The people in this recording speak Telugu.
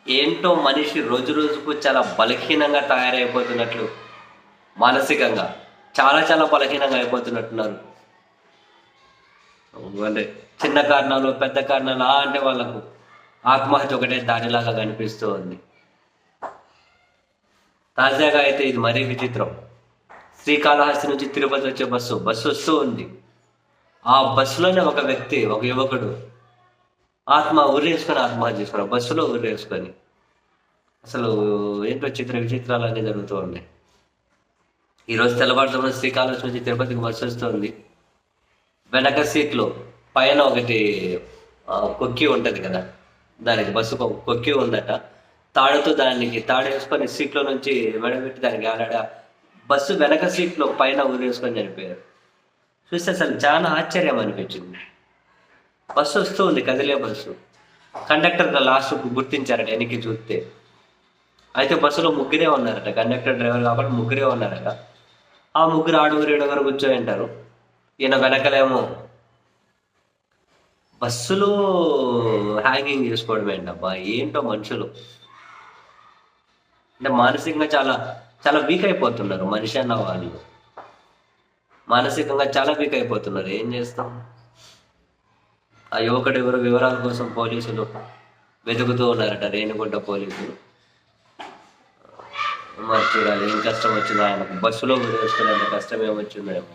ఏంటో మనిషి రోజు రోజుకు చాలా బలహీనంగా తయారైపోతున్నట్లు, మానసికంగా చాలా చాలా బలహీనంగా అయిపోతున్నట్టున్నారు. అంటే చిన్న కారణాలు, పెద్ద కారణాలు అంటే వాళ్ళకు ఆత్మహత్య ఒకటే దారిలాగా కనిపిస్తూ ఉంది. తాజాగా అయితే ఇది మరీ విచిత్రం. శ్రీకాళహస్తి నుంచి తిరుపతి వచ్చే బస్సు వస్తూ ఉంది. ఆ బస్సులోనే ఒక వ్యక్తి, ఒక యువకుడు ఉరేసుకొని ఆత్మహత్య చేసుకున్నాడు. బస్సులో ఉరేసుకొని. అసలు ఏంటో విచిత్రాలు అన్నీ జరుగుతూ ఉన్నాయి. ఈరోజు తెల్లవారుజామున శ్రీకాళహస్తి నుంచి తిరుపతికి బస్సు వస్తుంది. వెనక సీట్లో పైన ఒకటి కొక్కి ఉంటుంది కదా, దానికి బస్సు కొక్కి ఉందట. తాడుతో తాడు వేసుకొని సీట్లో నుంచి మెడబెట్టి దానికి ఆడాడ బస్సు వెనక సీట్లో పైన ఊరేసుకొని చనిపోయారు. చూస్తే అసలు చాలా ఆశ్చర్యం అనిపించింది. బస్సు వస్తూ ఉంది, కదిలే బస్సు. కండక్టర్ లాస్ట్ గుర్తించారట వెనక్కి చూస్తే. అయితే బస్సులో ముగ్గురే ఉన్నారట, కండక్టర్ డ్రైవర్ కాబట్టి ముగ్గురే ఉన్నారట. ఆ ముగ్గురు ఆడుగురు ఏడుగురు కూర్చొని ఉంటారు. ఈయన వెనకలేమో బస్సులో హ్యాంగింగ్ చేసుకోవడం ఏంటబ్బా, ఏంటో మనుషులు. అంటే మానసికంగా చాలా చాలా వీక్ అయిపోతున్నారు. మనిషి అన్న వాళ్ళు మానసికంగా చాలా వీక్ అయిపోతున్నారు. ఏం చేస్తాం? ఆ యువకుడు ఎవరు వివరాల కోసం పోలీసులు వెతుకుతూ ఉన్నారట, రేణిగుంట పోలీసులు. మరి చూడాలి ఏం కష్టం వచ్చిందో ఆయనకు. బస్సులో వేసుకునేంత కష్టం ఏమొచ్చిందో ఏమో.